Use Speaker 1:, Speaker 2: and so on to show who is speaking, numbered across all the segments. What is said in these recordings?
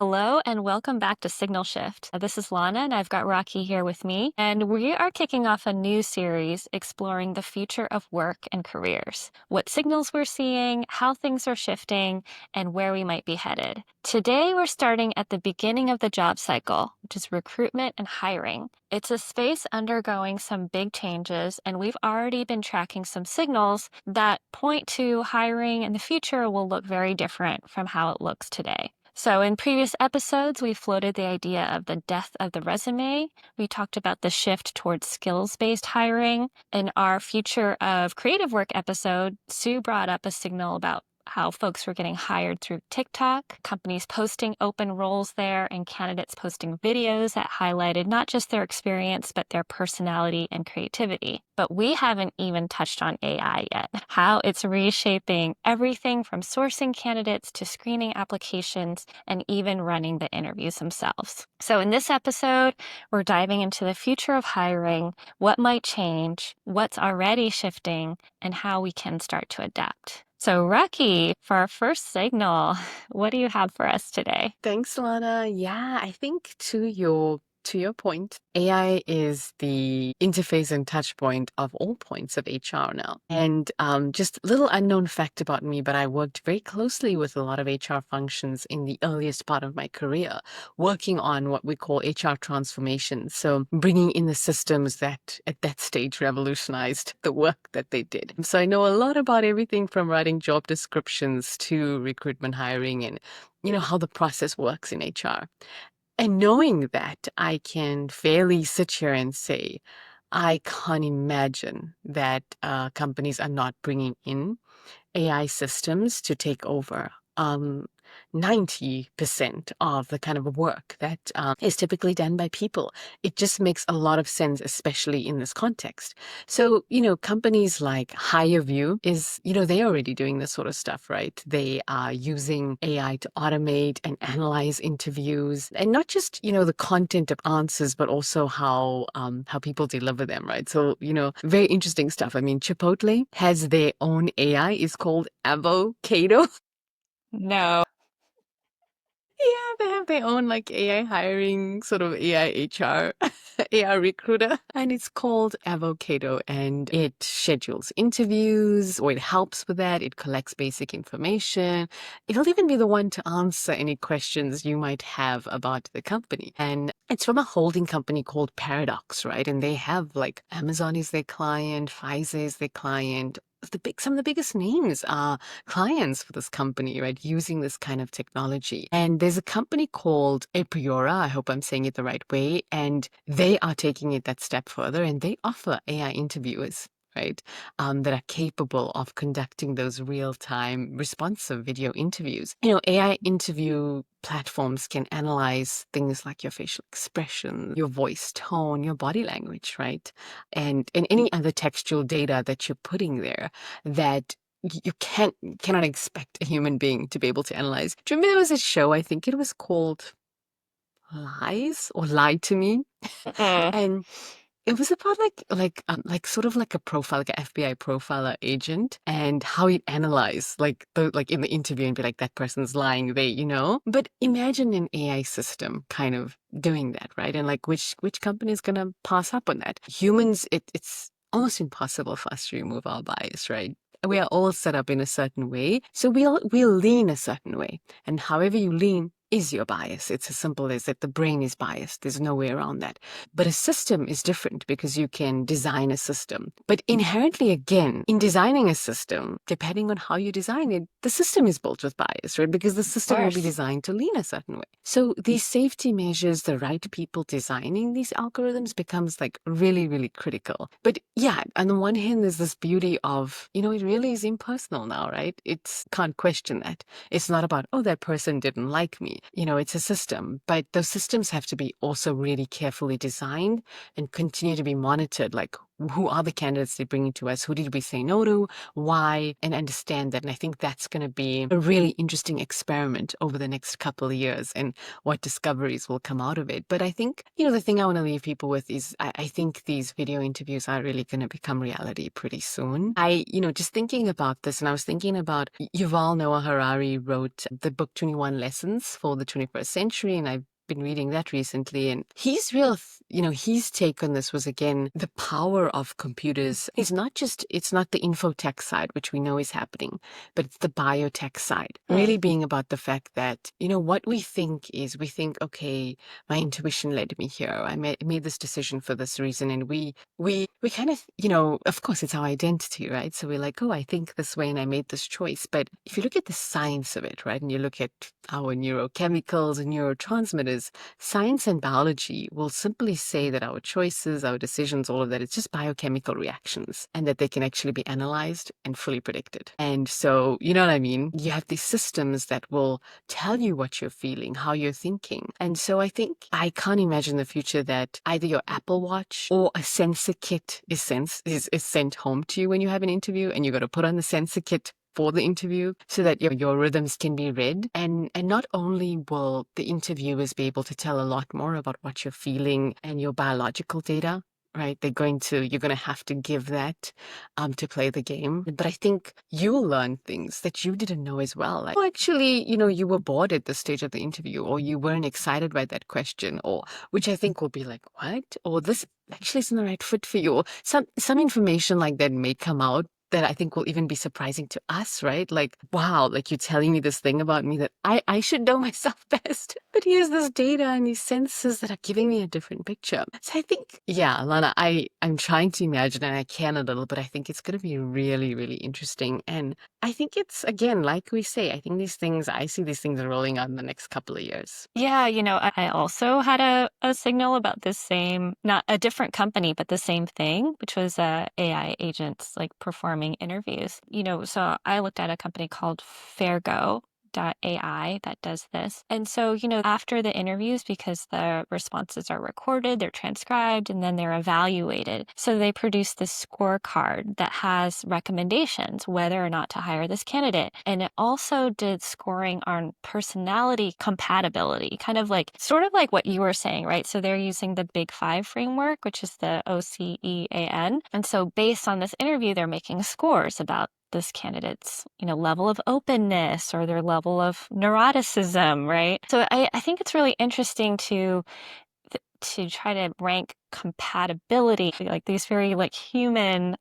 Speaker 1: Hello and welcome back to Signal Shift. This is Lana and I've got Rocky here with me, and we are kicking off a new series exploring the future of work and careers, what signals we're seeing, how things are shifting, and where we might be headed. Today, we're starting at the beginning of the job cycle, which is recruitment and hiring. It's a space undergoing some big changes, and we've already been tracking some signals that point to hiring in the future will look very different from how it looks today. So in previous episodes, we floated the idea of the death of the resume. We talked about the shift towards skills-based hiring. In our Future of Creative Work episode, Sue brought up a signal about how folks were getting hired through TikTok, companies posting open roles there, and candidates posting videos that highlighted not just their experience, but their personality and creativity. But we haven't even touched on AI yet, how it's reshaping everything from sourcing candidates to screening applications and even running the interviews themselves. So in this episode, we're diving into the future of hiring, what might change, what's already shifting, and how we can start to adapt. So Rocky, for our first signal, what do you have for us today?
Speaker 2: Thanks, Lana. Yeah, I think to your point, AI is the interface and touch point of all points of HR now. And just a little unknown fact about me, but I worked very closely with a lot of HR functions in the earliest part of my career, working on what we call HR transformation. So bringing in the systems that at that stage revolutionized the work that they did. So I know a lot about everything from writing job descriptions to recruitment hiring and how the process works in HR. And knowing that, I can fairly sit here and say, I can't imagine that companies are not bringing in AI systems to take over 90% of the kind of work that is typically done by people. It just makes a lot of sense, especially in this context. So, companies like HireVue they're already doing this sort of stuff, right? They are using AI to automate and analyze interviews, and not just, the content of answers, but also how people deliver them, right? So, very interesting stuff. I mean, Chipotle has their own AI. It's called Avocado.
Speaker 1: No.
Speaker 2: Yeah, they have their own like AI hiring, sort of AI HR, AI recruiter, and it's called Avocado, and it schedules interviews, or it helps with that. It collects basic information. It'll even be the one to answer any questions you might have about the company. And it's from a holding company called Paradox, right? And they have like Amazon is their client, Pfizer is their client. Some of the biggest names are clients for this company, right, using this kind of technology. And there's a company called Apriora, I hope I'm saying it the right way, and they are taking it that step further, and they offer AI interviewers, right, that are capable of conducting those real-time responsive video interviews. AI interview platforms can analyze things like your facial expression, your voice tone, your body language, right? And any other textual data that you're putting there that you cannot expect a human being to be able to analyze. Do you remember there was a show, I think it was called Lies or Lie to Me?
Speaker 1: Mm-mm.
Speaker 2: And it was about like sort of like a profile, like an FBI profiler agent, and how he'd analyze like in the interview and be like, that person's lying, But imagine an AI system kind of doing that, right? And like which company is gonna pass up on that? Humans, it's almost impossible for us to remove our bias, right? We are all set up in a certain way, so we'll lean a certain way, and however you lean is your bias. It's as simple as that. The brain is biased. There's no way around that. But a system is different because you can design a system. But inherently, again, in designing a system, depending on how you design it, the system is built with bias, right? Because the
Speaker 1: Of
Speaker 2: system will be
Speaker 1: course.
Speaker 2: designed to lean a certain way. So these safety measures, the right people designing these algorithms becomes like really, really critical. But yeah, on the one hand, there's this beauty of, it really is impersonal now, right? It's can't question that. It's not about, oh, that person didn't like me. It's a system, but those systems have to be also really carefully designed and continue to be monitored. Like, who are the candidates they're bringing to us? Who did we say no to? Why? And understand that. And I think that's going to be a really interesting experiment over the next couple of years and what discoveries will come out of it. But I think, the thing I want to leave people with is I think these video interviews are really going to become reality pretty soon. Just thinking about this, and I was thinking about Yuval Noah Harari wrote the book 21 Lessons for the 21st Century, and I've been reading that recently, and his take on this was, again, the power of computers is it's not the infotech side, which we know is happening, but it's the biotech side, really being about the fact that, what we think is, we think, okay, my intuition led me here. I made this decision for this reason. And we kind of course, it's our identity, right? So we're like, oh, I think this way and I made this choice. But if you look at the science of it, right, and you look at our neurochemicals and neurotransmitters, science and biology will simply say that our choices, our decisions, all of that, it's just biochemical reactions, and that they can actually be analyzed and fully predicted. And so, you know what I mean? You have these systems that will tell you what you're feeling, how you're thinking. And so I can't imagine the future that either your Apple Watch or a sensor kit is sent home to you when you have an interview, and you got to put on the sensor kit for the interview so that your rhythms can be read. And not only will the interviewers be able to tell a lot more about what you're feeling and your biological data, right? You're going to have to give that to play the game. But I think you'll learn things that you didn't know as well. Like, oh, actually, you were bored at this stage of the interview, or you weren't excited by that question, or which I think will be like, what? Or this actually isn't the right fit for you. Or some information like that may come out that I think will even be surprising to us, right? Like, wow, like you're telling me this thing about me that I should know myself best. But here's this data and these senses that are giving me a different picture. So I think, yeah, Lana, I'm trying to imagine, and I can a little, but I think it's going to be really, really interesting. And I think it's, again, like we say, I see these things rolling out in the next couple of years.
Speaker 1: Yeah, I also had a signal about this same, not a different company, but the same thing, which was AI agents like performing interviews. So I looked at a company called AI that does this. And so, after the interviews, because the responses are recorded, they're transcribed, and then they're evaluated. So they produce this scorecard that has recommendations whether or not to hire this candidate. And it also did scoring on personality compatibility, sort of like what you were saying, right? So they're using the Big Five framework, which is the OCEAN. And so based on this interview, they're making scores about this candidate's, level of openness or their level of neuroticism, right? So I think it's really interesting to try to rank compatibility, like these very like human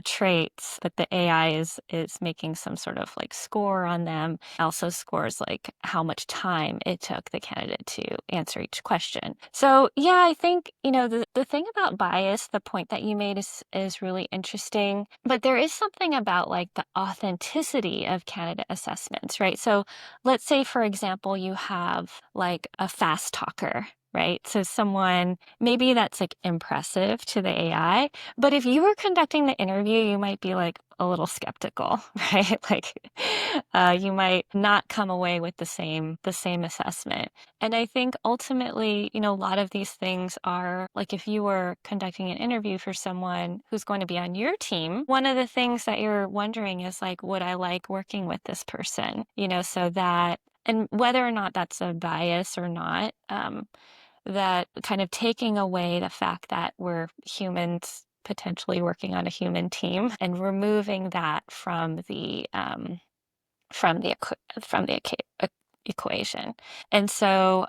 Speaker 1: traits, that the AI is making some sort of like score on them. Also scores like how much time it took the candidate to answer each question. So yeah, I think, the thing about bias, the point that you made is really interesting, but there is something about like the authenticity of candidate assessments, right? So let's say, for example, you have like a fast talker, right? So someone, maybe that's like impressive to the AI, but if you were conducting the interview, you might be like a little skeptical, right? Like, you might not come away with the same assessment. And I think ultimately, a lot of these things are like, if you were conducting an interview for someone who's going to be on your team, one of the things that you're wondering is like, would I like working with this person? So that, and whether or not that's a bias or not, that kind of taking away the fact that we're humans potentially working on a human team and removing that from the equation. And so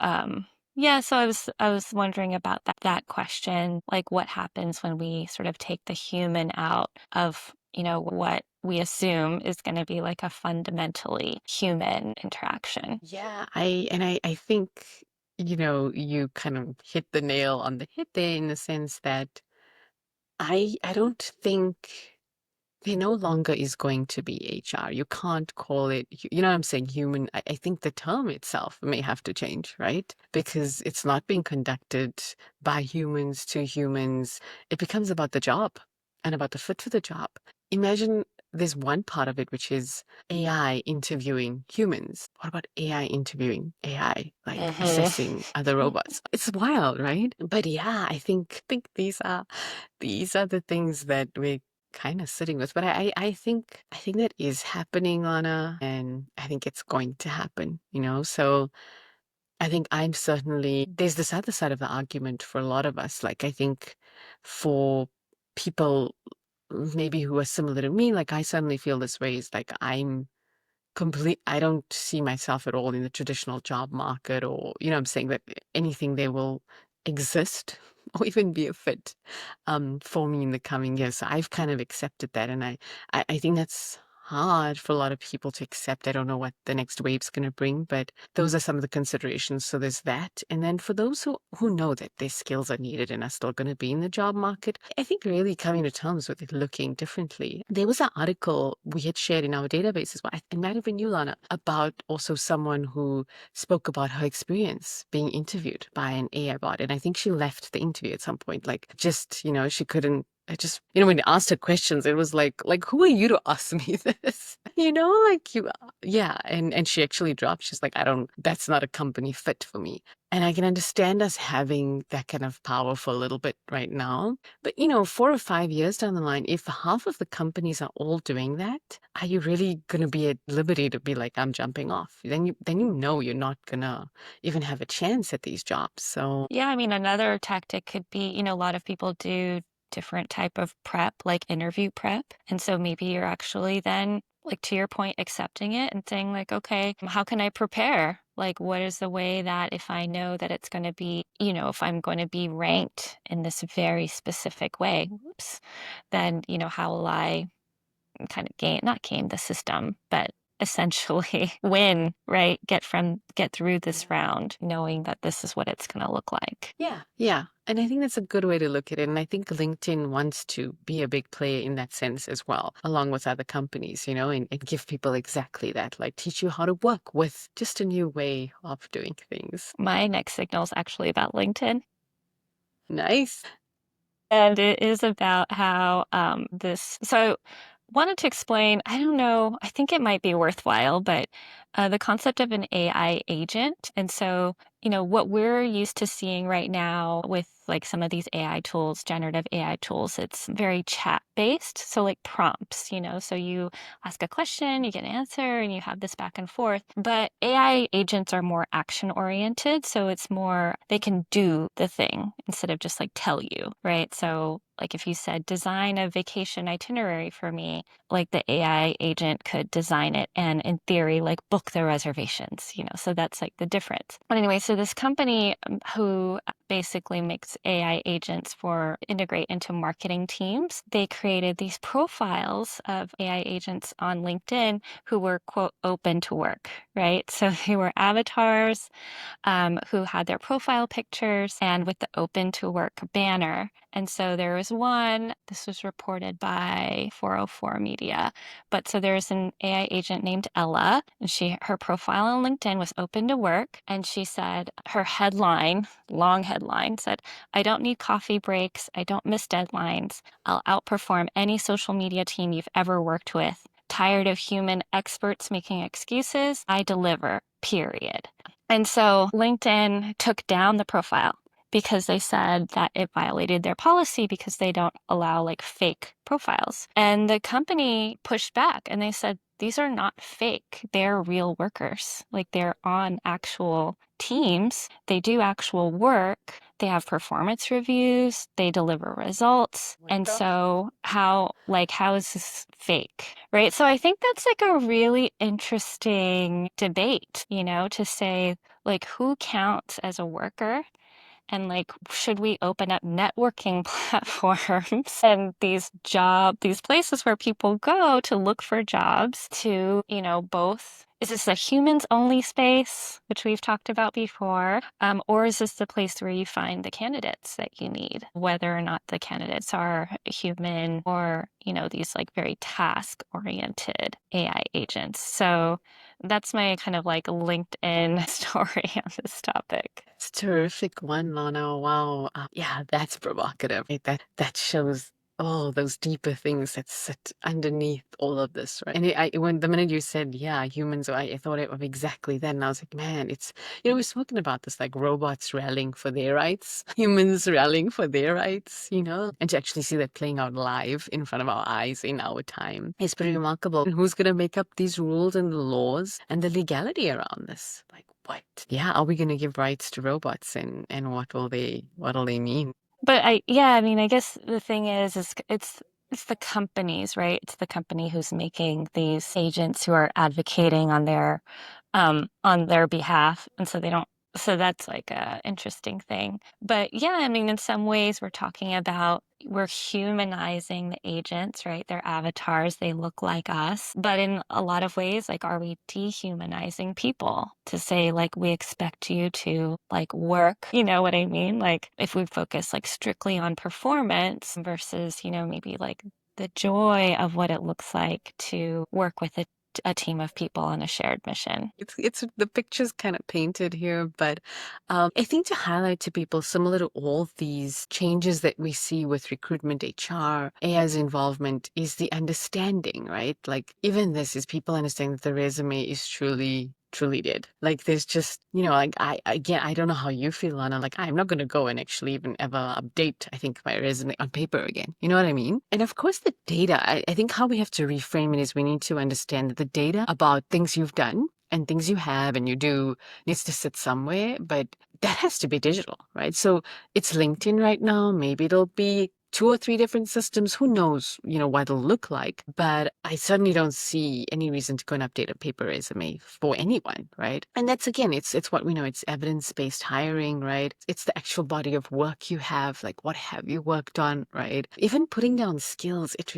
Speaker 1: yeah, so I was wondering about that question, like what happens when we sort of take the human out of, what we assume is going to be like a fundamentally human interaction.
Speaker 2: Yeah, I think, you kind of hit the nail on the head there, in the sense that I don't think there no longer is going to be HR. You can't call it, what I'm saying, human. I think the term itself may have to change, right? Because it's not being conducted by humans to humans. It becomes about the job and about the fit for the job. Imagine there's one part of it which is AI interviewing humans. What about AI interviewing AI, like assessing other robots? It's wild, right? But yeah, I think these are the things that we're kind of sitting with. But I think that is happening, Lana, and I think it's going to happen, you know? So I think I'm certainly, there's this other side of the argument for a lot of us. Like, I think for people maybe who are similar to me, like, I certainly feel this way is like, I don't see myself at all in the traditional job market, or, I'm saying that anything there will exist or even be a fit for me in the coming years. So I've kind of accepted that. And I think that's hard for a lot of people to accept. I don't know what the next wave's going to bring, but those are some of the considerations. So there's that. And then for those who know that their skills are needed and are still going to be in the job market, I think really coming to terms with it looking differently. There was an article we had shared in our databases, it might have been you, Lana, about also someone who spoke about her experience being interviewed by an AI bot. And I think she left the interview at some point, like just, she couldn't. I just, when they asked her questions, it was like, who are you to ask me this? Like yeah. And she actually dropped. She's like, that's not a company fit for me. And I can understand us having that kind of power for a little bit right now. But, 4 or 5 years down the line, if half of the companies are all doing that, are you really going to be at liberty to be like, I'm jumping off? Then you're not going to even have a chance at these jobs. So,
Speaker 1: Yeah, I mean, another tactic could be, a lot of people do different type of prep, like interview prep. And so maybe you're actually then, like to your point, accepting it and saying like, okay, how can I prepare? Like, what is the way that if I know that it's going to be, if I'm going to be ranked in this very specific way, whoops, then, how will I kind of not game the system, but essentially win, right? Get through this round, knowing that this is what it's going to look like.
Speaker 2: yeah. Yeah. And I think that's a good way to look at it. And I think LinkedIn wants to be a big player in that sense as well, along with other companies, and give people exactly that, like teach you how to work with just a new way of doing things.
Speaker 1: My next signal is actually about LinkedIn.
Speaker 2: Nice.
Speaker 1: And it is about how so wanted to explain, I don't know, I think it might be worthwhile, but the concept of an AI agent. And so, what we're used to seeing right now with like some of these AI tools, generative AI tools, it's very chat based. So like prompts, so you ask a question, you get an answer, and you have this back and forth. But AI agents are more action oriented. So it's more, they can do the thing instead of just like tell you, right? So like if you said, design a vacation itinerary for me, like the AI agent could design it and in theory, like book the reservations, so that's like the difference. But anyway, so this company who basically makes AI agents for integrate into marketing teams, they created these profiles of AI agents on LinkedIn who were, quote, open to work, right? So they were avatars who had their profile pictures and with the open to work banner. And so there was one, this was reported by 404 Media, but so there's an AI agent named Ella, and her profile on LinkedIn was open to work. And she said, her headline, long headline, said, I don't need coffee breaks. I don't miss deadlines. I'll outperform any social media team you've ever worked with. Tired of human experts making excuses? I deliver, period. And so LinkedIn took down the profile because they said that it violated their policy because they don't allow like fake profiles. And the company pushed back and they said, these are not fake. They're real workers. Like they're on actual teams. They do actual work. They have performance reviews. They deliver results. And so how is this fake? Right. So I think that's like a really interesting debate, to say like who counts as a worker and like should we open up networking platforms and these places where people go to look for jobs to, both is this a humans only space, which we've talked about before, or is this the place where you find the candidates that you need, whether or not the candidates are human or, these like very task oriented AI agents. So that's my kind of like LinkedIn story on this topic.
Speaker 2: It's a terrific one, Lana. Wow. Yeah, that's provocative. That shows all those deeper things that sit underneath all of this, right? And when the minute you said, yeah, humans, I thought of exactly that. And I was like, man, it's, we've spoken about this, like robots rallying for their rights, humans rallying for their rights, and to actually see that playing out live in front of our eyes in our time is pretty remarkable. And who's going to make up these rules and the laws and the legality around this? Like, what? Yeah, are we going to give rights to robots, and what'll they mean?
Speaker 1: But yeah, I mean, I guess the thing is it's the companies, right? It's the company who's making these agents who are advocating on their behalf, and so they don't. So that's like a interesting thing. But yeah, I mean, in some ways, we're humanizing the agents, right? They're avatars, they look like us. But in a lot of ways, like, are we dehumanizing people to say, like, we expect you to like work? You know what I mean? Like, if we focus like strictly on performance versus, maybe like the joy of what it looks like to work with a team of people on a shared mission.
Speaker 2: It's the picture's kind of painted here, but I think to highlight to people, similar to all these changes that we see with recruitment, HR, AI's involvement, is the understanding, right? Like even this is people understanding that the resume is truly dead. Like there's just, like again, I don't know how you feel, Anna. Like I'm not gonna go and actually even ever update, I think, my resume on paper again. You know what I mean? And of course the data, I think how we have to reframe it is we need to understand that the data about things you've done and things you have and you do needs to sit somewhere, but that has to be digital, right? So it's LinkedIn right now. Maybe it'll be two or three different systems. Who knows, what it'll look like. But I certainly don't see any reason to go and update a paper resume for anyone, right? And that's again, it's what we know. It's evidence-based hiring, right? It's the actual body of work you have. Like what have you worked on, right? Even putting down skills, it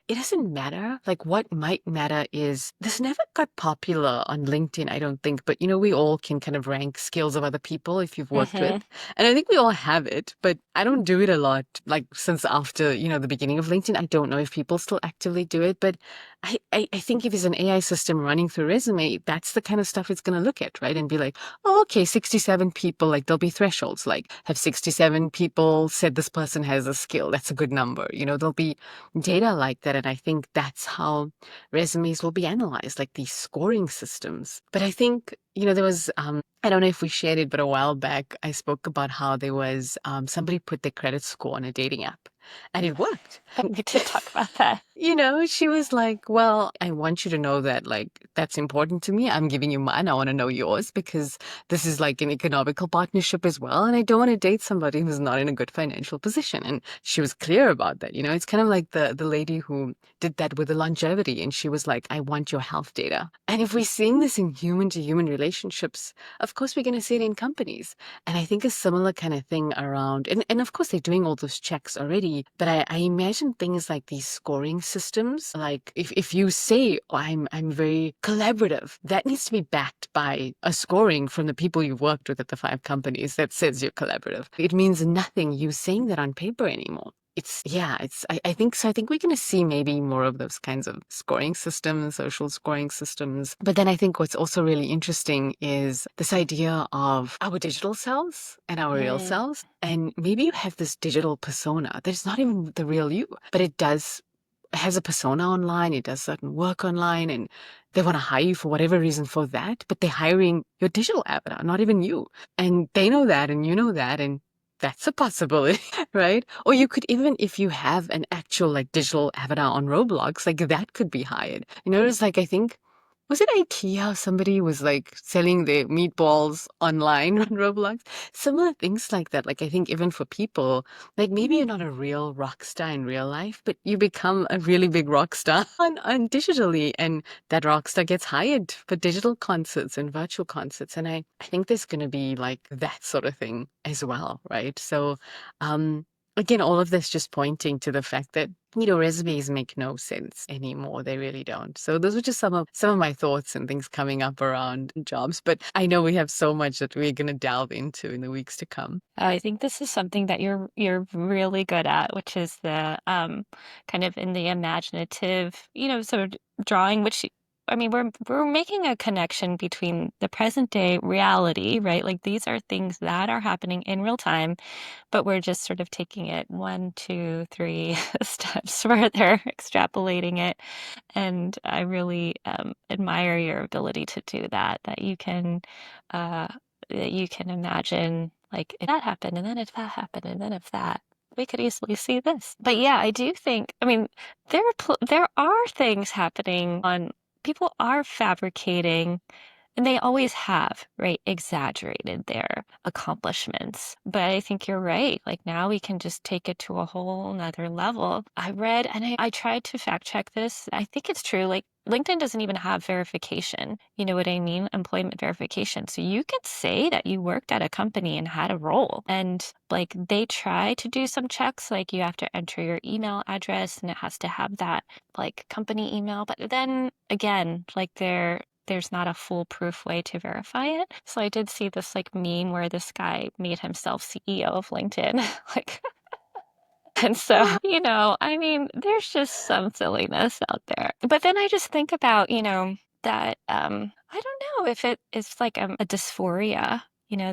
Speaker 2: doesn't matter. Like what might matter is this never got popular on LinkedIn, I don't think, but we all can kind of rank skills of other people if you've worked with.
Speaker 1: Hmm.
Speaker 2: And I think we all have it, but I don't do it a lot. Like since after, the beginning of LinkedIn, I don't know if people still actively do it, but I think if it's an AI system running through resume, that's the kind of stuff it's going to look at, right? And be like, oh, okay, 67 people, like there'll be thresholds, like have 67 people said this person has a skill. That's a good number. There'll be data like that. And I think that's how resumes will be analyzed, like these scoring systems. But I think, there was, I don't know if we shared it, but a while back, I spoke about how there was somebody put their credit score on a dating app and it worked.
Speaker 1: We did talk about that.
Speaker 2: She was like, well, I want you to know that, like, that's important to me. I'm giving you mine. I want to know yours because this is like an economical partnership as well. And I don't want to date somebody who's not in a good financial position. And she was clear about that. It's kind of like the lady who did that with the longevity. And she was like, I want your health data. And if we're seeing this in human to human relationships, of course, we're going to see it in companies. And I think a similar kind of thing around, and of course, they're doing all those checks already. But I imagine things like these scoring systems, like if you say, oh, I'm very collaborative, that needs to be backed by a scoring from the people you've worked with at the 5 companies that says you're collaborative. It means nothing you saying that on paper anymore. I think so. I think we're going to see maybe more of those kinds of scoring systems, social scoring systems. But then I think what's also really interesting is this idea of our digital selves and our real
Speaker 1: Mm.
Speaker 2: selves. And maybe you have this digital persona that is not even the real you, but it has a persona online, it does certain work online, and they want to hire you for whatever reason for that, but they're hiring your digital avatar, not even you. And they know that, and you know that, and that's a possibility, right? Or you could even, if you have an actual like digital avatar on Roblox, like that could be hired. It's like, I think, was it IKEA? Somebody was like selling their meatballs online on Roblox. Similar things like that. Like I think even for people, like maybe you're not a real rock star in real life, but you become a really big rock star on digitally. And that rock star gets hired for digital concerts and virtual concerts. And I think there's going to be like that sort of thing as well, right? So, again, all of this just pointing to the fact that resumes make no sense anymore. They really don't. So those were just some of my thoughts and things coming up around jobs. But I know we have so much that we're going to delve into in the weeks to come.
Speaker 1: I think this is something that you're really good at, which is the kind of in the imaginative, sort of drawing, which I mean, we're making a connection between the present day reality, right? Like these are things that are happening in real time, but we're just sort of taking it one, two, three steps further, extrapolating it. And I really admire your ability to do that, uh, that you can imagine like if that happened, and then if that happened, and then if that, we could easily see this. But yeah, I do think, I mean, there are things happening on, people are fabricating, and they always have, right, exaggerated their accomplishments. But I think you're right. Like now we can just take it to a whole nother level. I read, and I tried to fact check this. I think it's true. Like LinkedIn doesn't even have verification. You know what I mean? Employment verification. So you could say that you worked at a company and had a role. And like they try to do some checks, like you have to enter your email address and it has to have that like company email. But then again, like there's not a foolproof way to verify it. So I did see this like meme where this guy made himself CEO of LinkedIn. Like, and so, I mean, there's just some silliness out there. But then I just think about, that I don't know if it is like a dysphoria,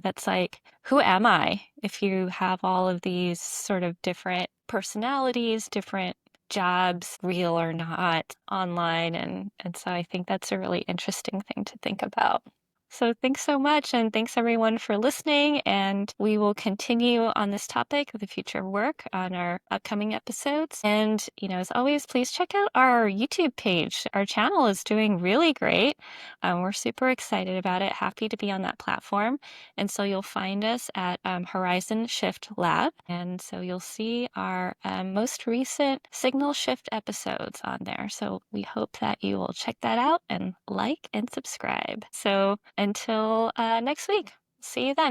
Speaker 1: that's like, who am I if you have all of these sort of different personalities, different jobs, real or not, online. And so I think that's a really interesting thing to think about. So thanks so much, and thanks everyone for listening. And we will continue on this topic of the future of work on our upcoming episodes. And, as always, please check out our YouTube page. Our channel is doing really great. We're super excited about it, happy to be on that platform. And so you'll find us at Horizon Shift Lab. And so you'll see our most recent Signal Shift episodes on there. So we hope that you will check that out and like and subscribe. So until next week, see you then.